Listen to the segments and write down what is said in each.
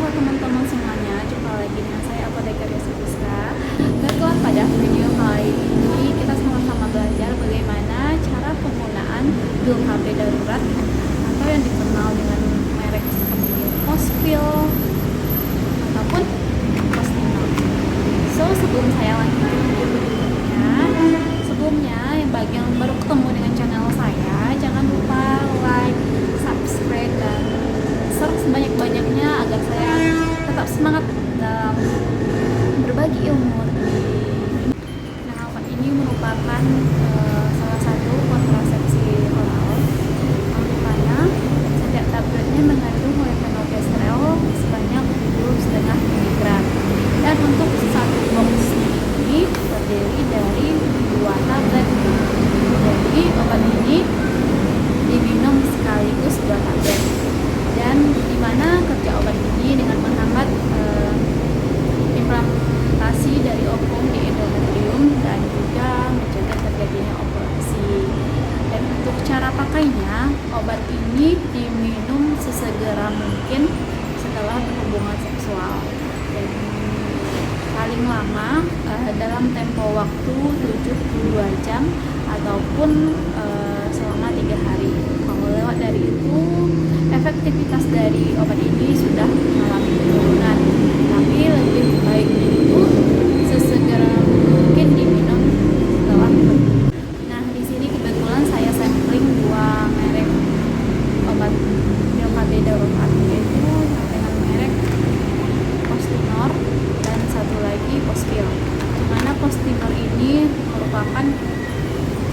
Halo teman-teman semuanya, jumpa lagi dengan saya Apoteker Yesiska. Baiklah, pada video kali ini kita sama-sama belajar bagaimana cara penggunaan pil HP darurat atau yang dikenal dengan merek seperti Pospil ataupun Postinor. Sebelum saya lanjut ke video berikutnya, sebelumnya yang bagi yang baru ketemu dengan channel saya, jangan lupa like, subscribe, dan share sebanyak-banyaknya agar saya tetap semangat dalam berbagi ilmu. Nah, obat ini merupakan salah satu kontrasepsi oral yang mana setiap tabletnya mengandung molekul sebanyak 7,5 mg, dan untuk satu box ini terdiri dari 2 tablet. Jadi obat ini diminum sekaligus 2 tablet, dan dimana kerja obat ini dengan menghambat inflamasi dari ovum di endometrium dan juga mencegah terjadinya ovulasi. Dan untuk cara pakainya, obat ini diminum sesegera mungkin setelah berhubungan seksual, dan paling lama dalam tempo waktu 72 jam ataupun selama 3 hari. Kalau lewat dari itu, efektivitas dari obat ini sudah mengalami penurunan, tapi lebih baik itu sesegera mungkin diminum setelah berhubungan. Nah, di sini kebetulan saya sampling 2 merek obat pil KB darurat, yaitu dengan merek Postinor dan satu lagi Pospil. Dimana Postinor ini merupakan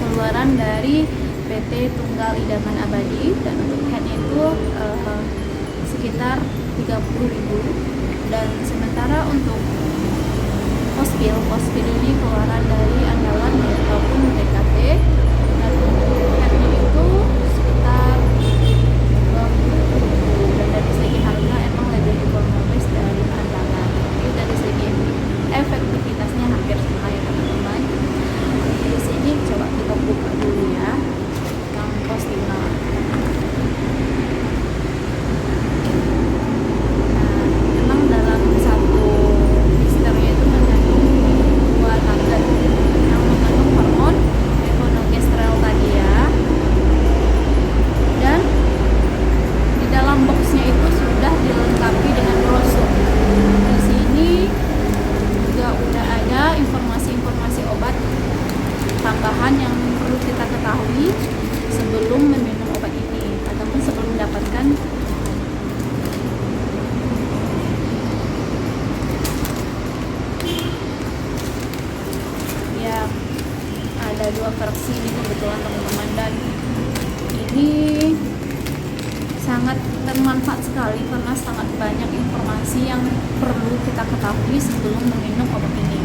keluaran dari PT Tunggal Idaman Abadi, dan untuk headnya itu sekitar 30.000, dan sementara untuk Pospil ini keluaran dari Andalan ataupun DKT, dan untuk headnya itu sekitar 20.000, dan dari segi harga emang lebih ekonomis dari Andalan, tapi dari segi efektivitasnya hampir sama ya teman-teman. Di sini coba kita buka dulu ya yang Postinor. Nah, memang dalam satu blisternya itu mengandung 2 tablet yang mengandung hormon levonorgestrel tadi ya, dan di dalam boxnya itu sudah dilengkapi dengan brosur. Di sini juga udah ada informasi-informasi obat tambahan yang perlu kita ketahui sebelum meminum obat ini ataupun sebelum mendapatkan ya. Ada 2 versi ini kebetulan teman-teman, dan ini sangat bermanfaat sekali karena sangat banyak informasi yang perlu kita ketahui sebelum meminum obat ini.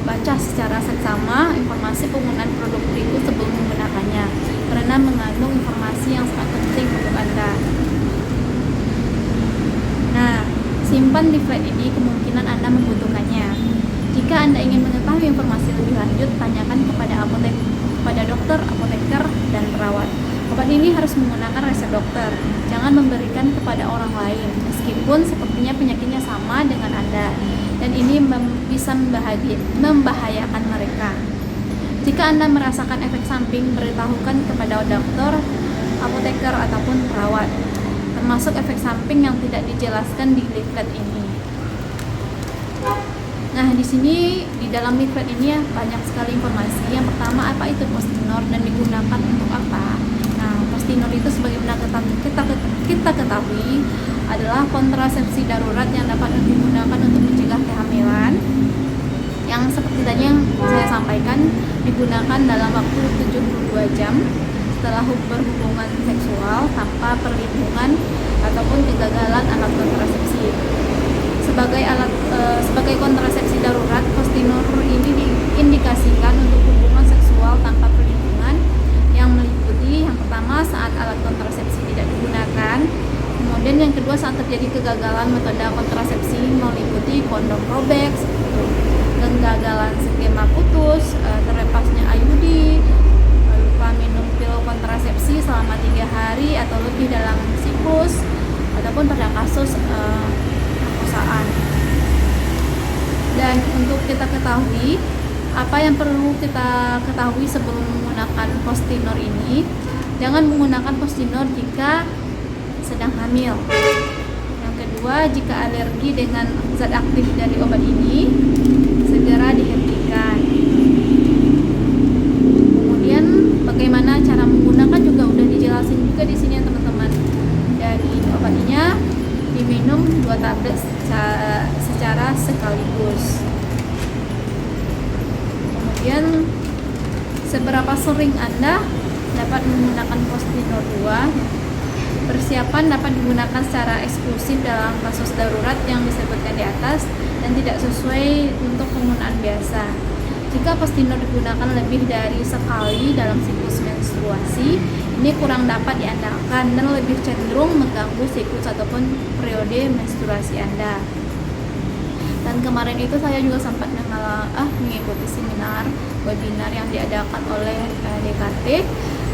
Baca secara seksama informasi penggunaan produk itu sebelum menggunakannya, karena mengandung informasi yang sangat penting untuk Anda. Nah, simpan leaflet ini, kemungkinan Anda membutuhkannya. Jika Anda ingin mengetahui informasi lebih lanjut, tanyakan kepada dokter, apoteker, dan perawat. Obat ini harus menggunakan resep dokter. Jangan memberikan kepada orang lain, meskipun sepertinya penyakitnya sama dengan Anda, dan ini bisa membahayakan mereka. Jika Anda merasakan efek samping, beritahukan kepada dokter, apoteker, ataupun perawat, termasuk efek samping yang tidak dijelaskan di leaflet ini. Nah, di sini di dalam leaflet ini banyak sekali informasi. Yang pertama, apa itu Postinor dan digunakan untuk apa? Nah, Postinor itu sebagaimana kita ketahui adalah kontrasepsi darurat yang dapat digunakan untuk mencegah kehamilan, yang seperti tadi yang saya sampaikan, digunakan dalam waktu 72 jam setelah berhubungan seksual tanpa perlindungan ataupun kegagalan alat kontrasepsi. Sebagai kontrasepsi darurat, Postinor ini diindikasikan untuk hubungan seksual tanpa perlindungan yang meliputi yang pertama saat alat kontrasepsi tidak digunakan, kemudian yang kedua saat terjadi kegagalan metode kontrasepsi meliputi kondom robek, kegagalan skema putus, terlepasnya IUD, lupa minum pil kontrasepsi selama 3 hari atau lebih dalam siklus, atau ataupun pada kasus perkosaan. Dan untuk kita ketahui, apa yang perlu kita ketahui sebelum menggunakan Postinor ini, jangan menggunakan Postinor jika sedang hamil. Yang kedua, jika alergi dengan zat aktif dari obat ini, segera dihentikan. Kemudian bagaimana cara menggunakan juga udah dijelasin juga di sini ya teman-teman. Dan ini obatnya diminum 2 tablet secara sekaligus. Kemudian seberapa sering Anda dapat menggunakan Postinor 2? Persiapan dapat digunakan secara eksklusif dalam kasus darurat yang disebutkan di atas dan tidak sesuai untuk penggunaan biasa. Jika Postinor digunakan lebih dari sekali dalam siklus menstruasi, ini kurang dapat diandalkan dan lebih cenderung mengganggu siklus ataupun periode menstruasi Anda. Dan kemarin itu saya juga sempat mengikuti seminar webinar yang diadakan oleh DKT,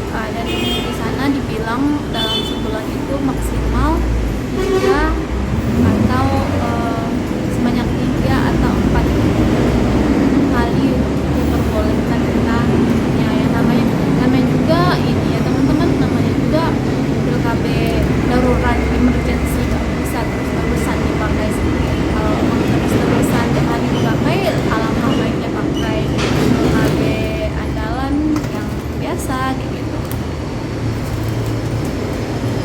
dan di sana dibilang dalam sebulan itu maksimal 3 atau sebanyak 3 atau 4 kali diperbolehkan kita ya, namanya juga ini ya teman-teman, namanya juga pil KB darurat emergency, nggak bisa terus-terusan dipakai. Kalau terus-terusan tiap hari dipakai, alangkah baiknya pakai pil KB andalan yang biasa gitu.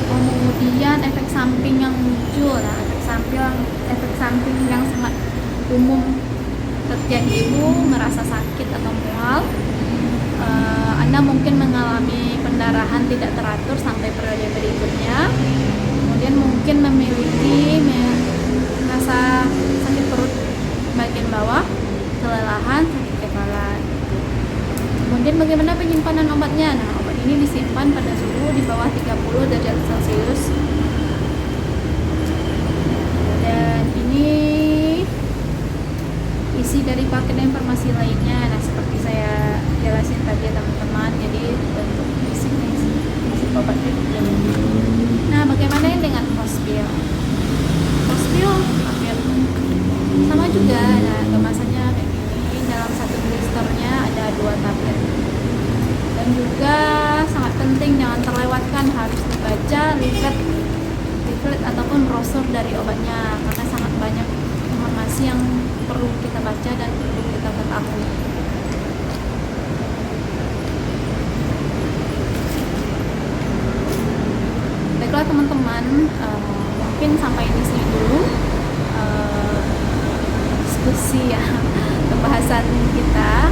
Kemudian efek samping yang muncul, efek samping yang sangat umum terjadi itu merasa sakit atau mual. Anda mungkin mengalami pendarahan tidak teratur sampai periode berikutnya. Kemudian mungkin merasa sakit perut bagian bawah, kelelahan, sakit kepala. Kemudian bagaimana penyimpanan obatnya? Nah, obat ini disimpan pada suhu di bawah 30 derajat Celcius. Dan ini isi dari paket informasi lainnya. Nah, seperti saya jelasin tadi ya teman-teman. Jadi bentuk isi obatnya. Nah, bagaimana dengan Pospil? Pospil hampir sama juga. Nah, kemasannya kayak gini. Dalam satu blisternya ada 2 tablet. Dan juga sangat penting jangan terlewatkan, harus dibaca leaflet ataupun brosur dari obatnya, karena sangat banyak informasi yang perlu kita baca dan perlu kita ketahui. Baiklah teman-teman, mungkin sampai di sini dulu diskusi ya pembahasan kita.